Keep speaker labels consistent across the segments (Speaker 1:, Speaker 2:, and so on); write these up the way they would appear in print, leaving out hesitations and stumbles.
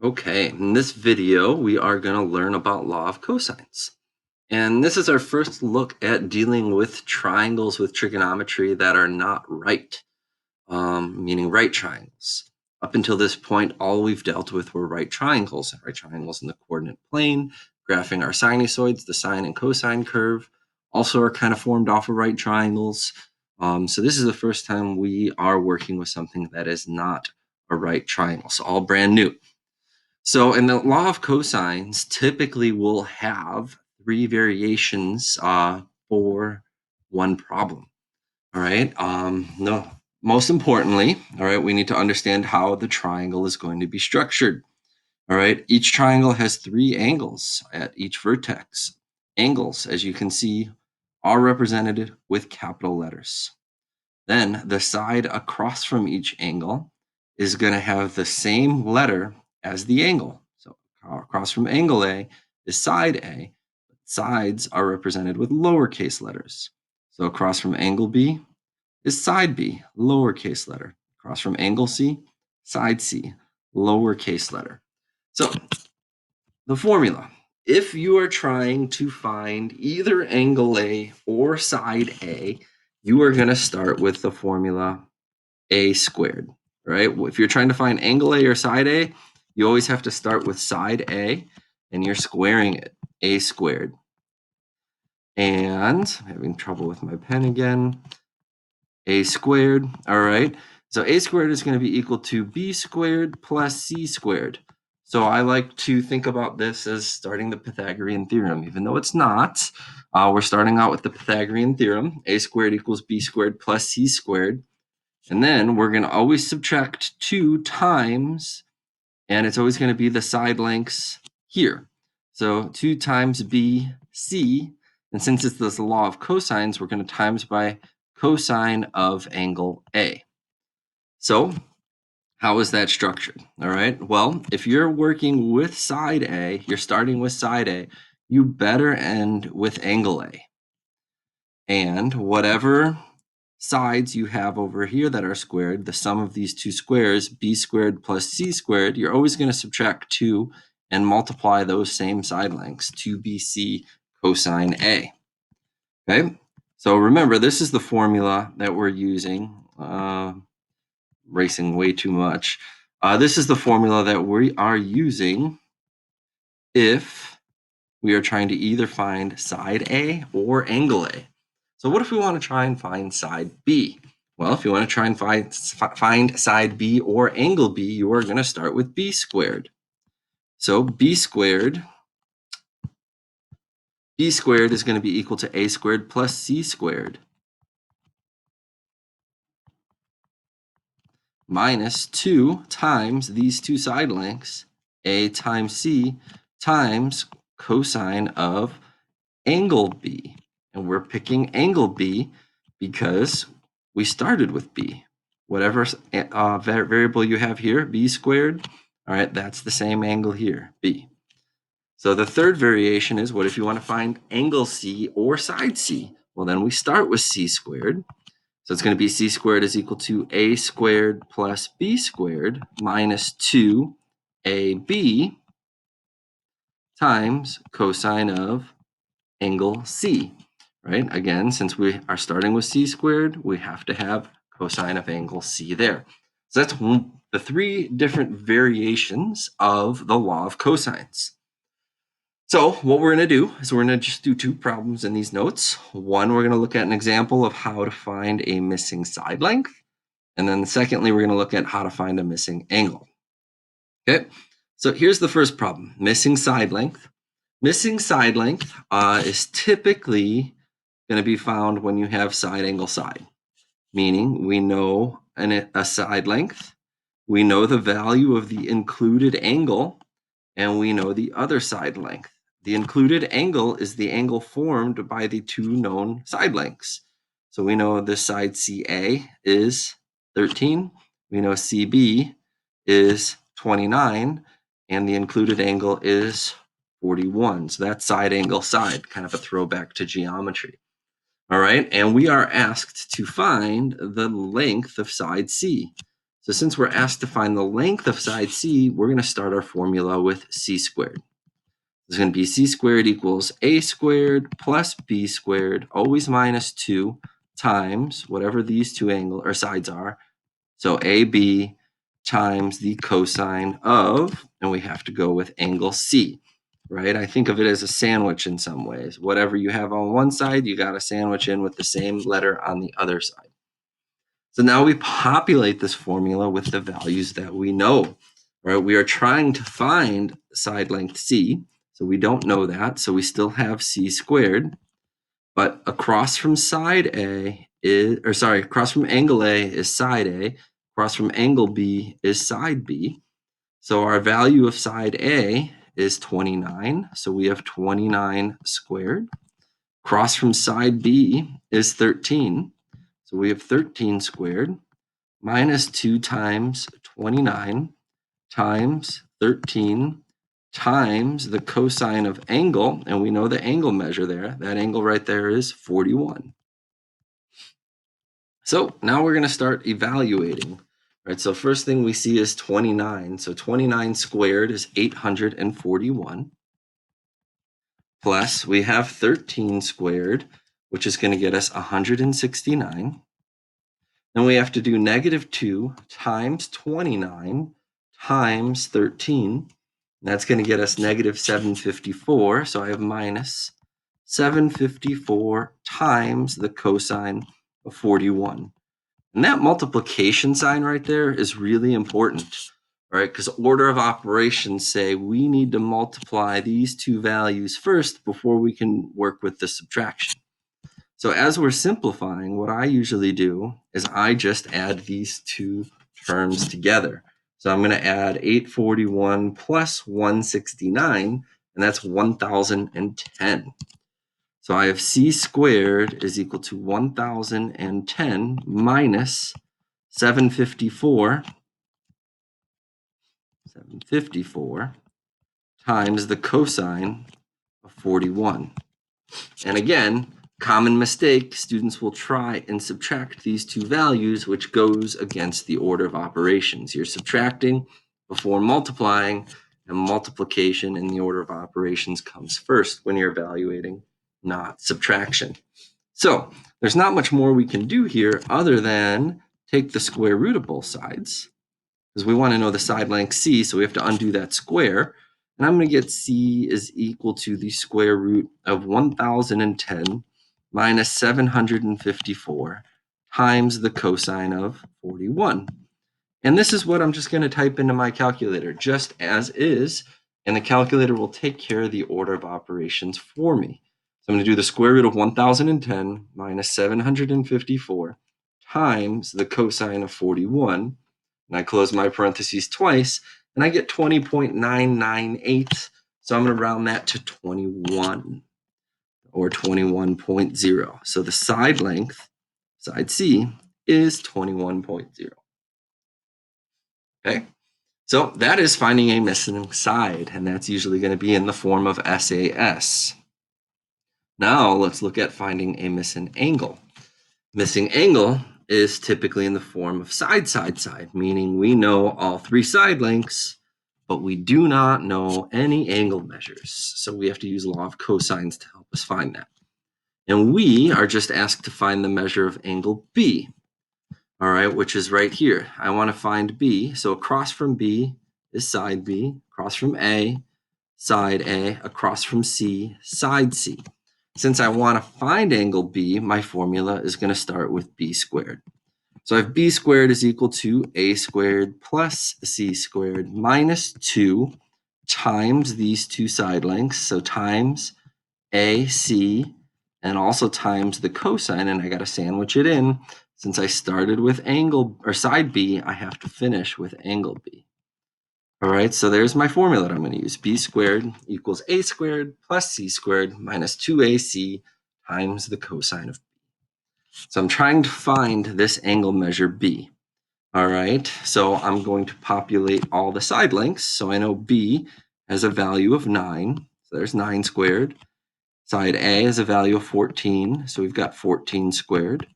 Speaker 1: Okay, in this video, we are going to learn about law of cosines. And this is our first look at dealing with triangles with trigonometry that are not right, meaning right triangles. Up until this point, all we've dealt with were right triangles in the coordinate plane, graphing our sinusoids, the sine and cosine curve, also are kind of formed off of right triangles. So this is the first time we are working with something that is not a right triangle, so all brand new. So in the law of cosines, typically we'll have three variations for one problem. All right. No, most importantly, all right, we need to understand how the triangle is going to be structured. All right. Each triangle has three angles at each vertex. Angles, as you can see, are represented with capital letters. Then the side across from each angle is going to have the same letter as the angle. So across from angle A is side A. Sides are represented with lowercase letters. So across from angle B is side B, lowercase letter. Across from angle C, side C, lowercase letter. So the formula. If you are trying to find either angle A or side A, you are going to start with the formula A squared, right? If you're trying to find angle A or side A, you always have to start with side A and you're squaring it, A squared. And I'm having trouble with my pen again. A squared, all right. So A squared is going to be equal to B squared plus C squared. So I like to think about this as starting the Pythagorean theorem, even though it's not. We're starting out with the Pythagorean theorem. A squared equals B squared plus C squared. And then we're going to always subtract 2 times, and it's always going to be the side lengths here. So 2 times BC, and since it's the law of cosines, we're going to times by cosine of angle A. So how is that structured? All right. Well, if you're working with side A, you're starting with side A, you better end with angle A. And whatever sides you have over here that are squared, the sum of these two squares, B squared plus C squared, you're always going to subtract 2 and multiply those same side lengths, 2BC cosine A. Okay, so remember, this is the formula that we're using. Racing way too much. This is the formula that we are using if we are trying to either find side A or angle A. So what if we want to try and find side B? Well, if you want to try and find side B or angle B, you are going to start with B squared. So B squared is going to be equal to A squared plus C squared minus 2 times these two side lengths, A times C, times cosine of angle B. And we're picking angle B because we started with B. Whatever variable you have here, B squared, all right, that's the same angle here, B. So the third variation is, what if you want to find angle C or side C? Well, then we start with C squared. So it's going to be C squared is equal to A squared plus B squared minus 2AB times cosine of angle C, right? Again, since we are starting with C squared, we have to have cosine of angle C there. So that's the three different variations of the law of cosines. So what we're going to do is we're going to just do two problems in these notes. One, we're going to look at an example of how to find a missing side length. And then secondly, we're going to look at how to find a missing angle. Okay, so here's the first problem, missing side length. Missing side length is typically going to be found when you have side angle side, meaning we know a side length, we know the value of the included angle, and we know the other side length. The included angle is the angle formed by the two known side lengths. So we know this side CA is 13, we know CB is 29, and the included angle is 41. So that's side angle side, kind of a throwback to geometry. All right, and we are asked to find the length of side C. So since we're asked to find the length of side C, we're going to start our formula with C squared. It's going to be C squared equals A squared plus B squared, always minus 2, times whatever these two sides are. So AB times the cosine of, and we have to go with angle C, right? I think of it as a sandwich in some ways. Whatever you have on one side, you got to sandwich in with the same letter on the other side. So now we populate this formula with the values that we know, right? We are trying to find side length C, so we don't know that, so we still have C squared, but across from across from angle A is side A, across from angle B is side B. So our value of side A is 29, so we have 29 squared. Across from side B is 13, so we have 13 squared, minus 2 times 29 times 13 times the cosine of angle, and we know the angle measure there. That angle right there is 41. So now we're going to start evaluating, right? So first thing we see is 29. So 29 squared is 841. Plus we have 13 squared, which is going to get us 169. Then we have to do negative 2 times 29 times 13. That's going to get us negative 754. So I have minus 754 times the cosine of 41. And that multiplication sign right there is really important, right? Because order of operations say we need to multiply these two values first before we can work with the subtraction. So as we're simplifying, what I usually do is I just add these two terms together. So I'm going to add 841 plus 169, and that's 1010. So I have C squared is equal to 1010 minus 754 times the cosine of 41. And again, common mistake, students will try and subtract these two values, which goes against the order of operations. You're subtracting before multiplying, and multiplication in the order of operations comes first when you're evaluating, not subtraction. So there's not much more we can do here other than take the square root of both sides, because we want to know the side length C, so we have to undo that square. And I'm going to get C is equal to the square root of 1010 minus 754 times the cosine of 41. And this is what I'm just going to type into my calculator, just as is, and the calculator will take care of the order of operations for me. So I'm going to do the square root of 1010 minus 754 times the cosine of 41. And I close my parentheses twice, and I get 20.998. So I'm going to round that to 21 or 21.0. So the side length, side C, is 21.0. Okay, so that is finding a missing side, and that's usually going to be in the form of SAS. Now let's look at finding a missing angle. Missing angle is typically in the form of side, meaning we know all three side lengths, but we do not know any angle measures. So we have to use law of cosines to help us find that. And we are just asked to find the measure of angle B, all right, which is right here. I want to find B. So across from B is side B, across from A, side A, across from C, side C. Since I want to find angle B, my formula is going to start with B squared. So I have B squared is equal to A squared plus C squared minus 2 times these two side lengths. So times AC and also times the cosine, and I got to sandwich it in. Since I started with angle or side B, I have to finish with angle B. All right, so there's my formula that I'm going to use. B squared equals A squared plus C squared minus 2AC times the cosine of B. So I'm trying to find this angle measure B. All right, so I'm going to populate all the side lengths. So I know B has a value of 9. So there's 9 squared. Side A has a value of 14. So we've got 14 squared.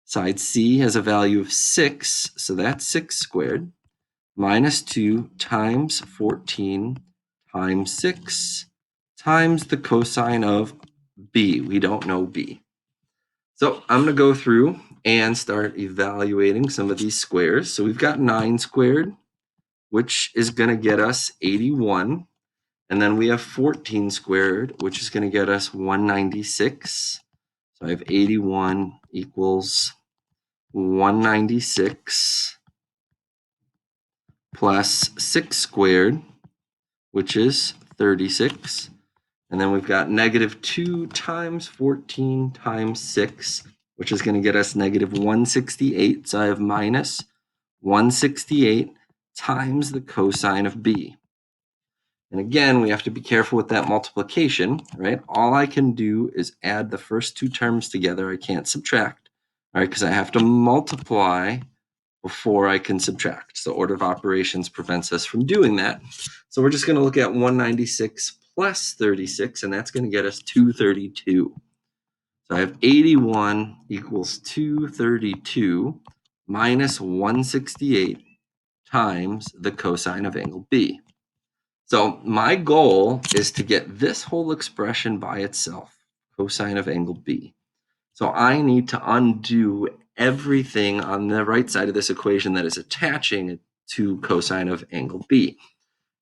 Speaker 1: Side C has a value of 6, so that's 6 squared, minus 2 times 14 times 6 times the cosine of B. We don't know B. So I'm going to go through and start evaluating some of these squares. So we've got 9 squared, which is going to get us 81. And then we have 14 squared, which is going to get us 196. So I have 81 equals 196 plus 6 squared, which is 36. And then we've got negative 2 times 14 times 6, which is going to get us negative 168. So I have minus 168 times the cosine of B. And again, we have to be careful with that multiplication, right? All I can do is add the first two terms together. I can't subtract, all right, because I have to multiply before I can subtract. So order of operations prevents us from doing that. So we're just going to look at 196 plus 36, and that's going to get us 232. So I have 81 equals 232 minus 168 times the cosine of angle B. So my goal is to get this whole expression by itself, cosine of angle B. So I need to undo everything on the right side of this equation that is attaching to cosine of angle B.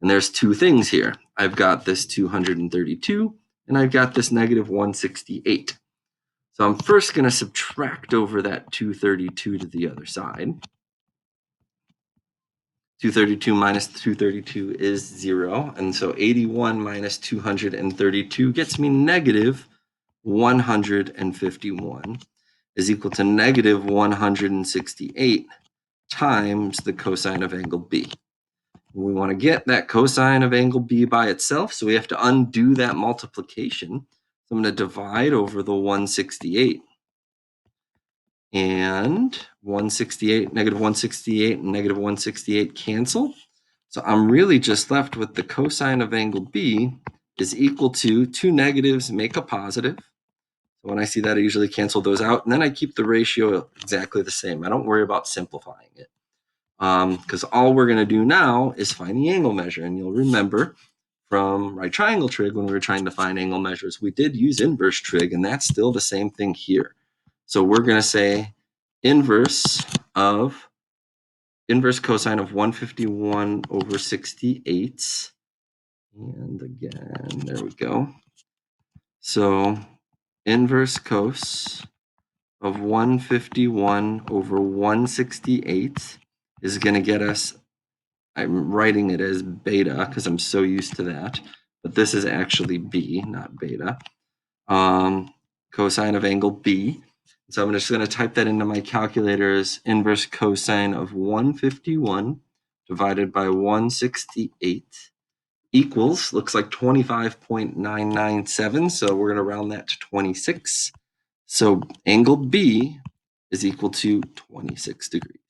Speaker 1: And there's two things here. I've got this 232 and I've got this negative 168. So I'm first going to subtract over that 232 to the other side. 232 minus 232 is 0. And so 81 minus 232 gets me negative 151 is equal to negative 168 times the cosine of angle B. We want to get that cosine of angle B by itself, so we have to undo that multiplication. So I'm going to divide over the 168. And 168, negative 168, and negative 168 cancel. So I'm really just left with the cosine of angle B is equal to two negatives make a positive. So when I see that, I usually cancel those out. And then I keep the ratio exactly the same. I don't worry about simplifying it. Because all we're going to do now is find the angle measure. And you'll remember from right triangle trig, when we were trying to find angle measures, we did use inverse trig, and that's still the same thing here. So we're going to say inverse cosine of 151 over 68. And again, there we go. So inverse cos of 151 over 168 is going to get us, I'm writing it as beta because I'm so used to that, but this is actually B, not beta. Cosine of angle B. So I'm just going to type that into my calculator as inverse cosine of 151 divided by 168 equals, looks like 25.997. So we're going to round that to 26. So angle B is equal to 26 degrees.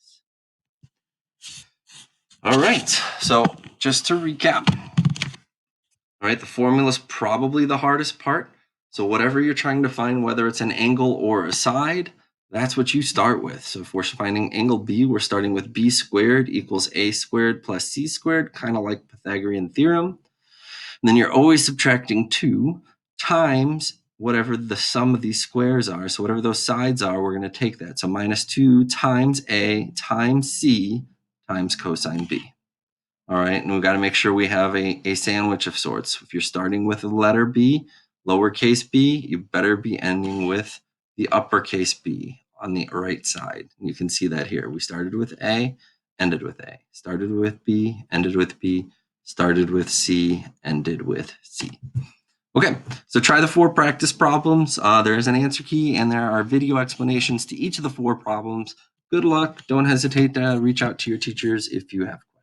Speaker 1: All right, so just to recap, all right, the formula is probably the hardest part. So whatever you're trying to find, whether it's an angle or a side, that's what you start with. So if we're finding angle B, we're starting with B squared equals A squared plus C squared, kind of like Pythagorean theorem. And then you're always subtracting 2 times whatever the sum of these squares are. So whatever those sides are, we're going to take that. So minus 2 times A times C times cosine B. All right, and we've got to make sure we have a sandwich of sorts. If you're starting with the letter B, lowercase b, you better be ending with the uppercase B on the right side. And you can see that here. We started with A, ended with A. Started with B, ended with B. Started with C, ended with C. Okay, so try the 4 practice problems. There is an answer key, and there are video explanations to each of the 4 problems. Good luck. Don't hesitate to reach out to your teachers if you have questions.